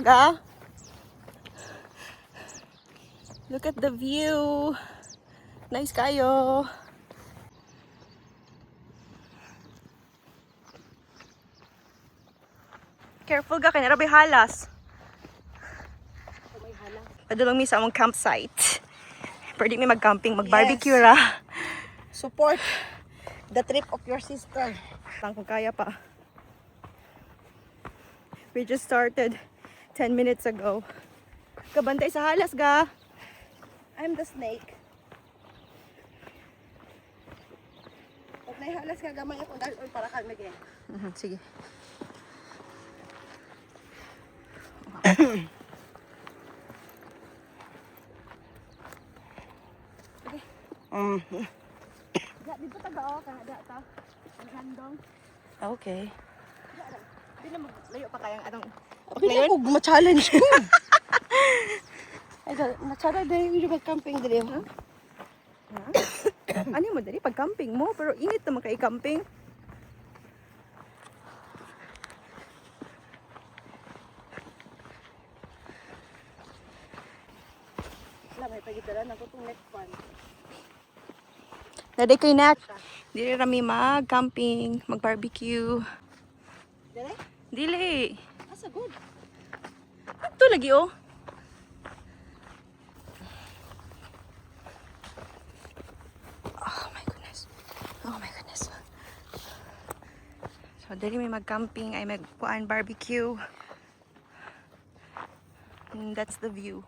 ga. Look at the view. Nice kayo. Careful ka, kaya narabi halas. Padulong mi sa among campsite. Pwede mi mag-camping, mag-barbecue ra. Support the trip of your sister. Lang kung kaya pa. We just started 10 minutes ago. Kabantay sa halas ga. I'm the snake. Pag naihalas ka, gamay ako dahil para kang naging. Sige. Dito taga ka, ta. Ang handong. Okay. Hindi na maglayo pa kayang anong... Pili ako ma-challenge ko. Ay, na-challenge dahil yung mag-camping dali. Ha? Ano mo dali? Pag-camping mo, pero init naman kayo camping. Wala, may pagitaran ako itong next one. Naday kayo nak. Dili rami mag-camping, mag-barbecue. Dali? Dili. Asa good. Ito lagi oh. Oh my goodness. Oh my goodness. So dali may mag-camping ay magkuan barbecue. And that's the view.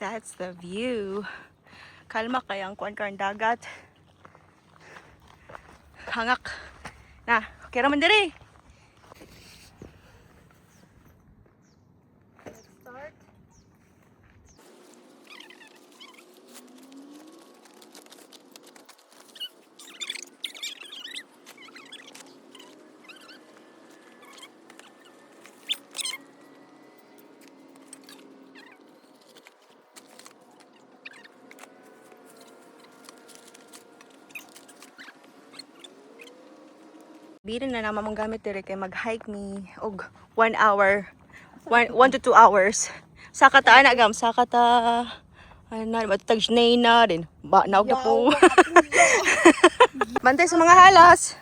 That's the view. Kalma kaya ang kuan karang dagat. Hangak. Na, okay raman diri. Start. Birin na naman mong gamit dire kay mag-hike me og 1 hour. 1 to 2 hours. Sa kata na gam, sa kata ano na matag na din. Ba naog na po. Bantay sa mga halas.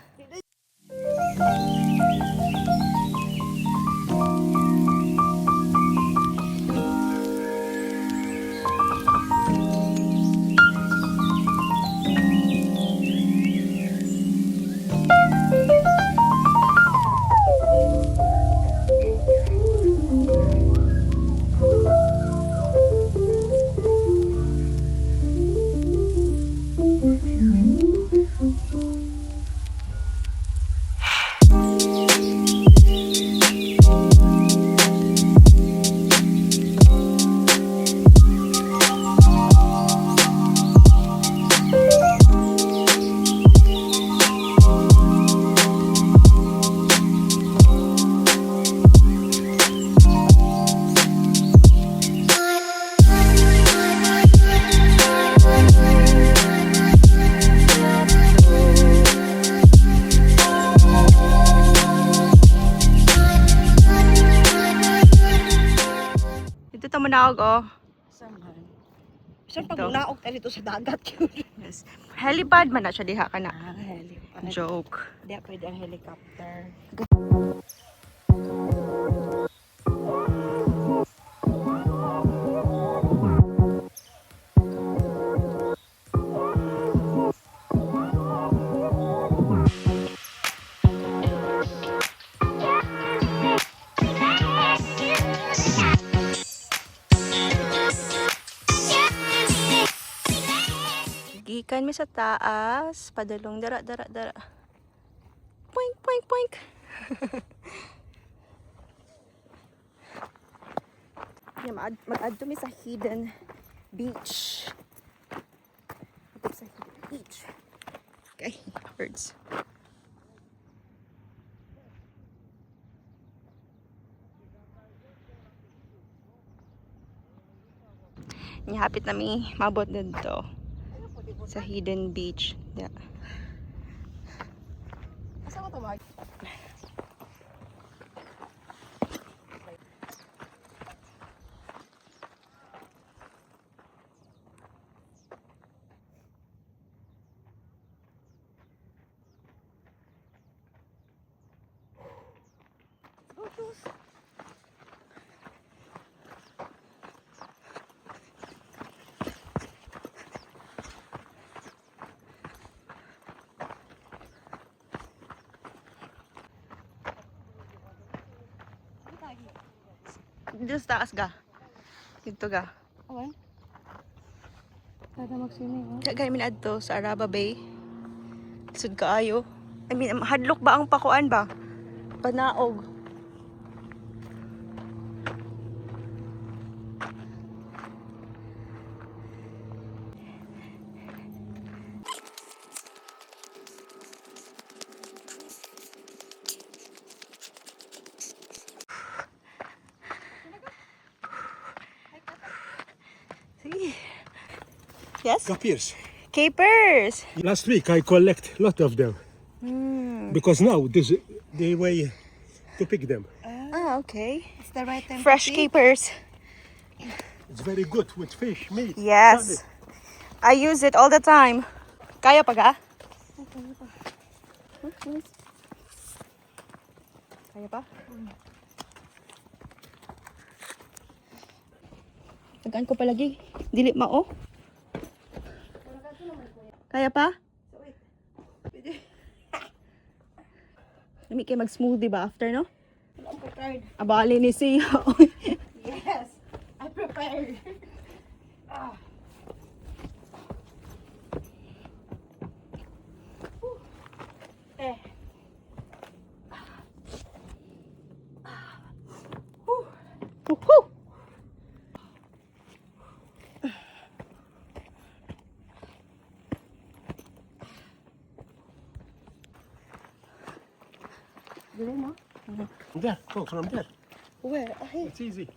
Ito tamo naog oh. Saan? Saan pag Ito. naog tayo dito sa dagat yun? Yes. Helipad man na siya diha kana. Helipad. Joke. Hindi pwede ang helicopter. Gikan mi sa taas, padalong dara. Poink poink poink. Mag-add to mi sa hidden beach. Ito sa hidden beach. Okay, birds. Nihapit na mi mabot dito sa hidden beach. Yeah. Asa mo ito, Mark? dito sa taas ga. Dito ga. Awan. Kada mag-swimming, oh. Kaya min adto sa Araba Bay. Sud kaayo. I mean, hadlok ba ang pakuan ba? Panaog. Sige. Yes? Gapirs. Capers. Last week I collect lot of them because now this the way to pick them. Ah, okay. It's the right time Fresh to pick. capers. It's very good with fish, meat. Yes. salad. I use it all the time. Kaya pa ga? Kaya pa? Tagaan ko palagi. Dili mao. Kaya pa? Lami kayo mag-smoothie ba after, no? I'm prepared. Abali ni siya. Yes, I prepared. Eh. Woohoo! Dili mo? There, go from there. Where? Ay. It's easy.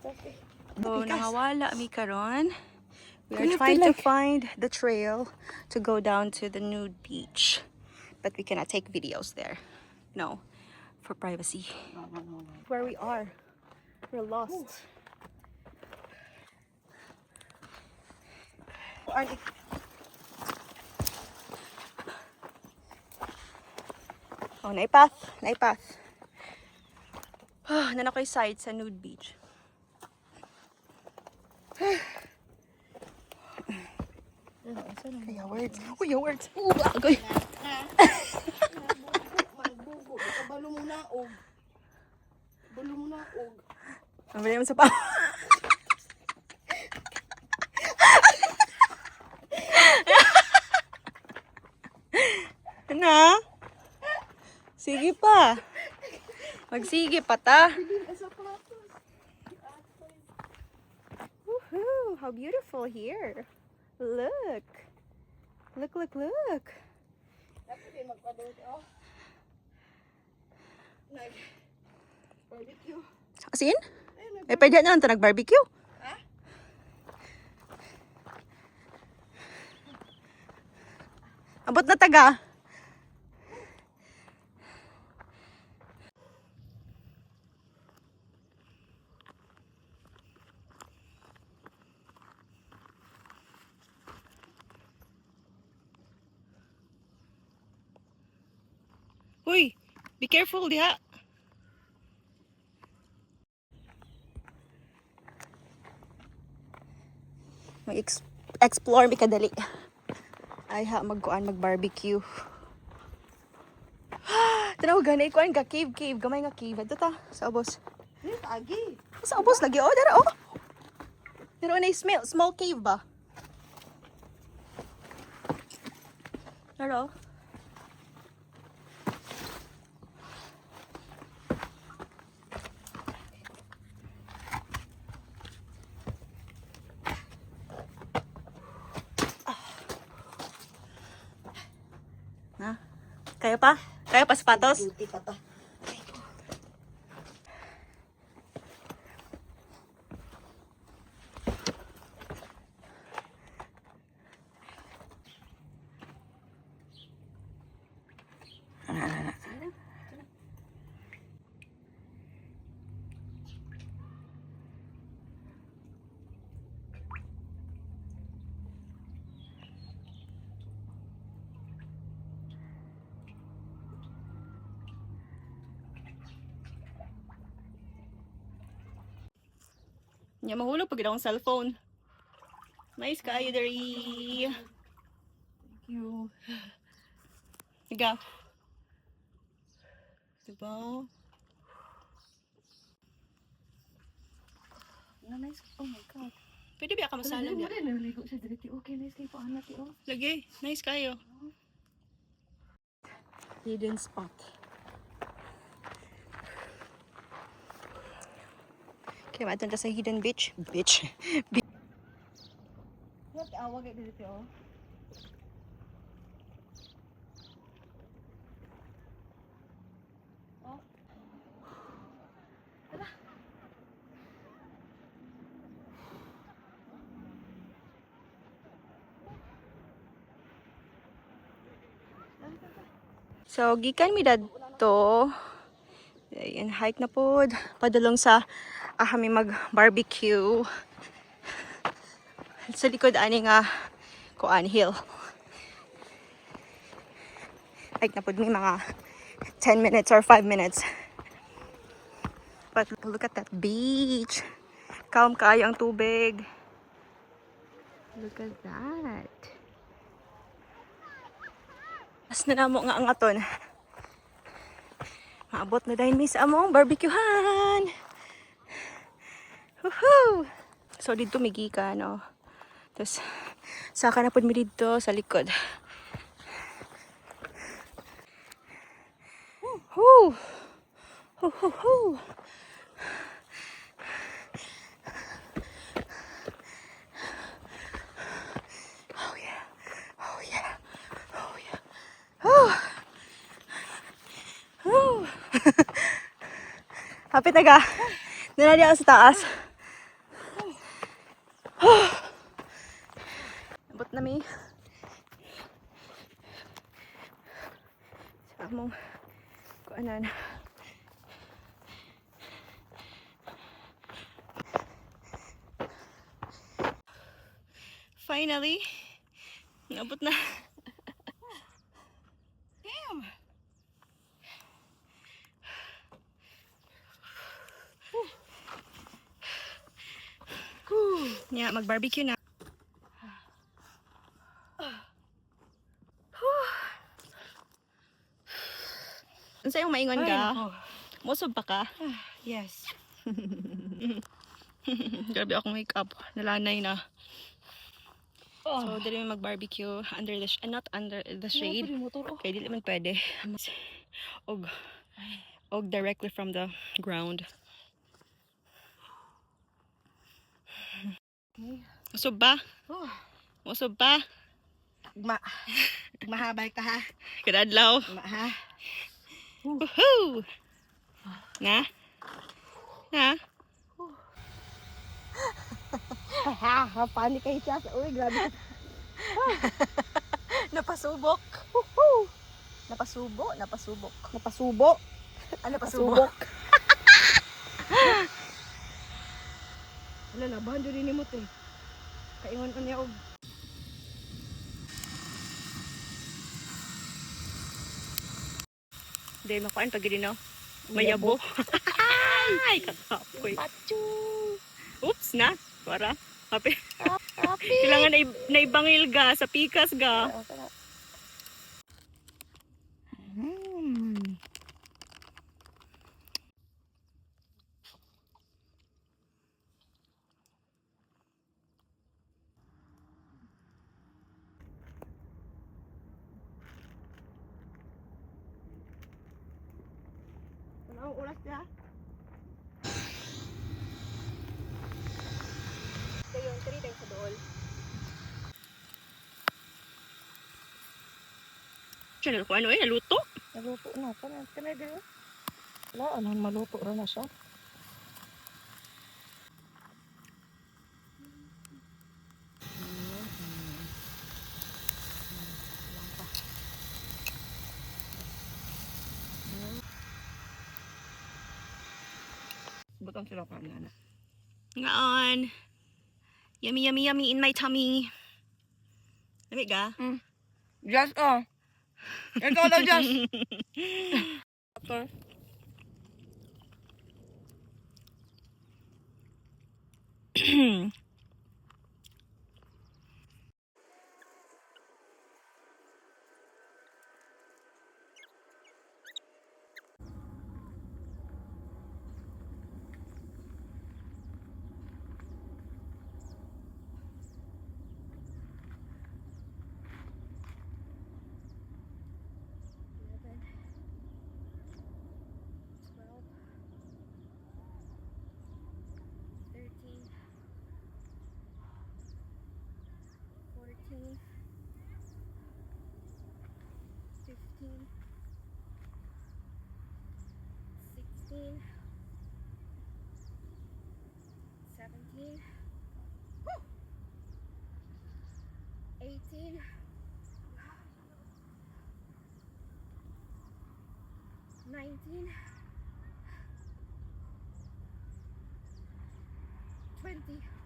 So, nakawala mi karon. We We are have to, trying to like- find the trail to go down to the nude beach. But we cannot take videos there. No, for privacy. No. Where we are. We're lost. Oh, naipath. Naipath. Oh, nan ako'y side sa nude beach. Kuya words. Kuya words. Agoy. Magbugo. Balo mo na og. Balo mo na og. Ang bali naman sa pa. Na? Sige pa. Magsige pa ta. Woohoo! How beautiful here. Look. Look, look, look. Dapat din magpadod. Oh. Barbecue. As in? Eh, pwede na lang ito nag-barbecue. Ha? Abot na taga. Uy, be careful diha. Mag-explore mi kadali. Ay ha, mag-barbecue. Tanaw ganay ko ang cave, gamay nga cave. Ito ta, sa ubos. Dili agi. Sa ubos lagi, oh, dara, oh. Pero na small cave ba? Dara, oh. Na? Kaya pa? Kaya pa sapatos? Duty pa ta. Nya mahulog pag akong cellphone. Nice kayo dari. Thank you. Higa. Diba? Nice. Oh my God. Pwede ba ka masalam Alam mo niya? rin, naligo siya dito. Okay, nice kayo pa anak yun. Lagi, nice kayo. Hidden spot. Okay, matun ta sa hidden beach. Beach. What awag kayo dito oh? So, gikan mi dadto. Ayan, hike na pod. Padulong sa kami mag-barbecue. Sa likod ani nga kuan hill. Hike na pod mi mga 10 minutes or 5 minutes. But look at that beach. Calm kayo ang tubig. Look at that. Mas na namo nga ang aton. Maabot na dahil mi sa among barbecuehan. Woohoo! So dito may gika, no? Tapos saka na po mi dito sa likod. Woo! Hoo hoo hoo! Oh yeah! Oh yeah! Oh yeah! Oh! Oh! Hapit na ka. Nanali ako sa taas. Abot na mi. Sa among kuanan. Finally, abot na. Damn! Yeah, mag-barbecue na. Unsa yung maingon ka? Mosob pa ka? Yes. Grabe akong makeup. Nalanay na. So, dili may mag-barbecue under the not under the shade. Kaya dili man pwede. Og directly from the ground. Mosob ba? Mosob pa? Mahabay ka ha. Kadadlaw. Ha? Woohoo! Na? Na? Ha, panik kayo siya. Uy, grabe. Napasubok. Woohoo! Napasubo. Napasubok. Napasubo. Ano napasubok? Wala, labahan doon ni mo te. Kaingon ko niya og Dahil makuhaan pag no? Mayabo. Ay, kakapoy. Pachu. Oops na. Para. Happy. Kailangan na ibangil ga sa pikas ga. Ano ang oras niya? Ito yung 3 times sa dool. Channel ko ano naluto? Naluto na. Kanay din. Wala, anong maluto rin na siya. Butang sila pa na. Ngaon. Yummy, yummy, yummy in my tummy. Lamig ga? Just ito daw just. Okay. 15, 16, 17, 18, 19, 20,